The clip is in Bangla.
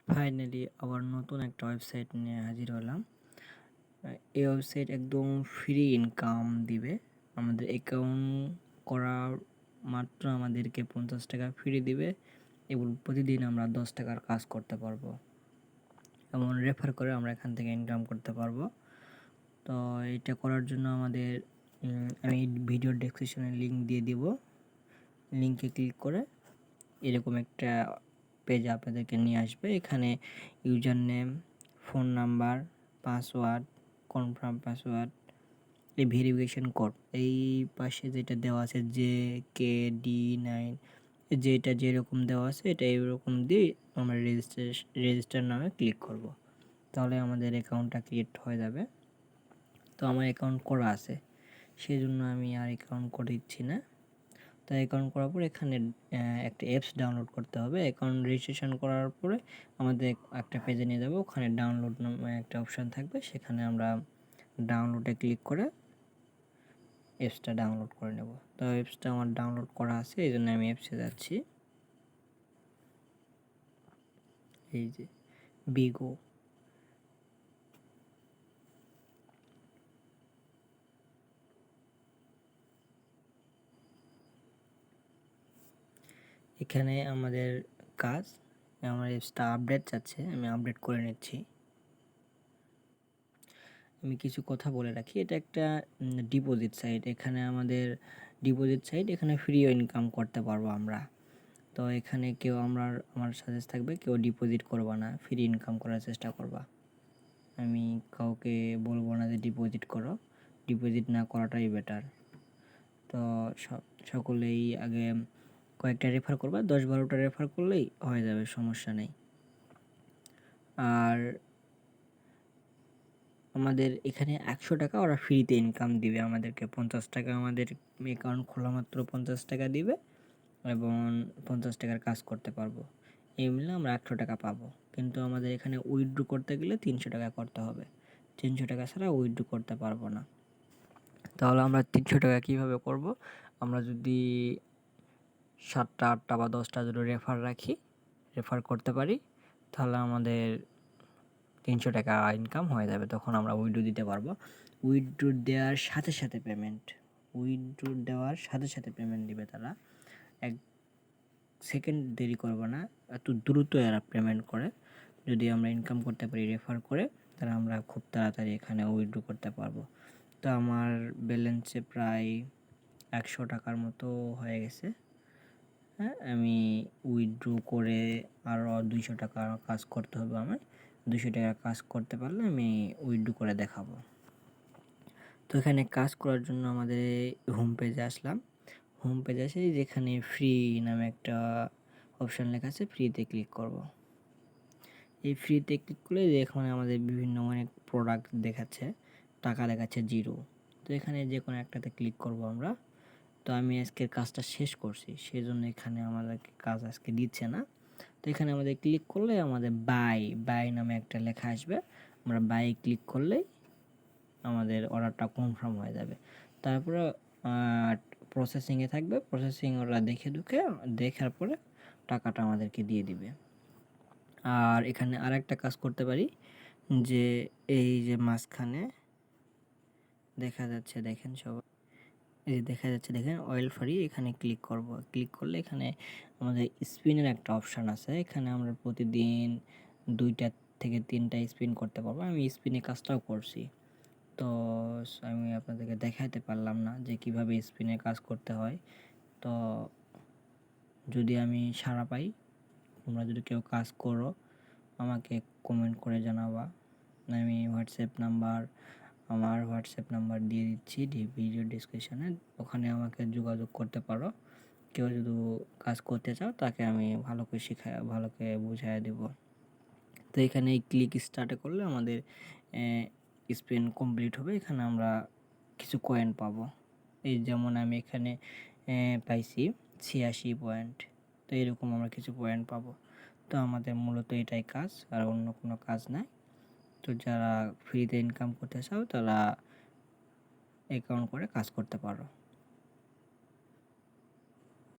ফাইনালি আবার নতুন একটা ওয়েবসাইট নিয়ে হাজির হলাম। এই ওয়েবসাইট একদম ফ্রি ইনকাম দিবে। আমাদের অ্যাকাউন্ট করার মাত্র আমাদেরকে 50 টাকা ফ্রি দিবে এবং প্রতিদিন আমরা 10 টাকার কাজ করতে পারবো। এমন রেফার করে আমরা এখান থেকে ইনকাম করতে পারবো। তো এটা করার জন্য আমাদের আমি ভিডিও ডেসক্রিপশনে লিঙ্ক দিয়ে দিব। লিঙ্কে ক্লিক করে এরকম একটা পেজ আপনাদেরকে নিয়ে আসবে। এখানে user name, phone number, password, confirm password, এই ভেরিফিকেশন কোড এই পাশে যেটা দেওয়া আছে JKD9 যেটা যেরকম দেওয়া আছে এটা এরকম দিয়ে আমরা রেজিস্টার নামে ক্লিক করব। তাহলে আমাদের অ্যাকাউন্টটা ক্রিয়েট হয়ে যাবে। তো আমার অ্যাকাউন্ট করা আছে, সেই জন্য আমি আর অ্যাকাউন্ট করে দিচ্ছি না। তো অ্যাকাউন্ট করার পর এখানে একটা অ্যাপস ডাউনলোড করতে হবে। অ্যাকাউন্ট রেজিস্ট্রেশন করার পরে আমাদের একটা পেজে নিয়ে যাবে, ওখানে ডাউনলোড নামে একটা অপশান থাকবে, সেখানে আমরা ডাউনলোডে ক্লিক করে অ্যাপসটা ডাউনলোড করে নেব। তো অ্যাপসটা আমার ডাউনলোড করা আছে, এই জন্য আমি অ্যাপসে যাচ্ছি। এই যে BeeGo, এখানে আমাদের কাজ, আমার অ্যাপসটা আপডেট চাচ্ছে, আমি আপডেট করে নিচ্ছি। আমি কিছু কথা বলে রাখি, এটা একটা ডিপোজিট সাইট। এখানে আমাদের ডিপোজিট সাইট, এখানে ফ্রিও ইনকাম করতে পারবো আমরা। তো এখানে কেউ আমার সাজেস্ট থাকবে কেউ ডিপোজিট করবা না, ফ্রি ইনকাম করার চেষ্টা করবা। আমি কাউকে বলবো না যে ডিপোজিট করো, ডিপোজিট না করাটাই বেটার। তো সকলেই আগে কয়েকটা রেফার করবা, 10-12টা রেফার করলেই হয়ে যাবে, সমস্যা নেই। আর আমাদের এখানে 100 টাকা ওরা ফ্রিতে ইনকাম দিবে আমাদেরকে। 50 টাকা আমাদের অ্যাকাউন্ট খোলা মাত্র 50 টাকা দিবে এবং 50 টাকার কাজ করতে পারবো। এই মিলে আমরা 100 টাকা পাবো। কিন্তু আমাদের এখানে উইথড্র করতে গেলে 300 টাকা করতে হবে। 300 টাকা ছাড়া উইথড্র করতে পারবো না। তাহলে আমরা 300 টাকা কীভাবে করব? আমরা যদি 7টা 8টা বা 10টা যদি রেফার করতে পারি, তাহলে আমাদের 300 টাকা ইনকাম হয়ে যাবে। তখন আমরা উইথড্র দিতে পারবো। উইথড্র দেওয়ার সাথে সাথে পেমেন্ট দিবে তারা। 1 সেকেন্ড দেরি করবে না, এত দ্রুত এরা পেমেন্ট করে। যদি আমরা ইনকাম করতে পারি রেফার করে, তাহলে আমরা খুব তাড়াতাড়ি এখানে উইথড্র করতে পারবো। তো আমার ব্যালেন্সে প্রায় 100 টাকার মতো হয়ে গেছে। হ্যাঁ, আমি উইথড্র করে আরও 200 টাকা কাজ করতে হবে আমার। 200 টাকা কাজ করতে পারলে আমি উইথড্র করে দেখাবো। তো এখানে কাজ করার জন্য আমাদের হোম পেজে আসলাম। হোম পেজে আসে যেখানে ফ্রি নামে একটা অপশান লেখা আছে, ফ্রিতে ক্লিক করব। এই ফ্রিতে ক্লিক করলে এখানে আমাদের বিভিন্ন অনেক প্রোডাক্ট দেখাচ্ছে, টাকা দেখাচ্ছে 0। তো এখানে যে কোনো একটাতে ক্লিক করব আমরা। তো আমি আজকের কাজটা শেষ করছি, সেই জন্য এখানে আমাদেরকে কাজ আজকে দিচ্ছে না। তো এখানে আমাদের ক্লিক করলে আমাদের বাই নামে একটা লেখা আসবে, আমরা বাই ক্লিক করলেই আমাদের অর্ডারটা কনফার্ম হয়ে যাবে। তারপরে প্রসেসিংয়ে থাকবে, প্রসেসিং ওরা দেখার পরে টাকাটা আমাদেরকে দিয়ে দিবে। আর এখানে আরেকটা কাজ করতে পারি, যে এই যে মাঝখানে দেখা যাচ্ছে, দেখেন সবাই, এই দেখা যাচ্ছে দেখেন অয়েল ফ্রি, এখানে ক্লিক করব। ক্লিক করলে এখানে আমাদের স্পিনের একটা অপশান আছে, এখানে আমরা প্রতিদিন 2টা থেকে 3টা স্পিন করতে পারবো। আমি স্পিনে কাজটাও করছি, তো আমি আপনাদেরকে দেখাতে পারলাম না যে কিভাবে স্পিনে কাজ করতে হয়। তো যদি আমি সাড়া পাই, তোমরা যদি কেউ কাজ করো আমাকে কমেন্ট করে জানাবা। আমি আমার হোয়াটসঅ্যাপ নাম্বার দিয়ে দিচ্ছি ভিডিও ডিসক্রিপশানে, ওখানে আমাকে যোগাযোগ করতে পারো। কেউ যদি কাজ করতে চাও তাকে আমি ভালো করে বুঝাই দেব। তো এখানে এই ক্লিক স্টার্টে করলে আমাদের স্পেন কমপ্লিট হবে। এখানে আমরা কিছু কয়েন পাবো। এই যেমন আমি এখানে পাইছি 86 পয়েন্ট। তো এরকম আমরা কিছু পয়েন্ট পাবো। তো আমাদের মূলত এটাই কাজ, আর অন্য কোনো কাজ নাই। তো যারা ফ্রিতে ইনকাম করতে চাও তারা অ্যাকাউন্ট করে কাজ করতে পারো।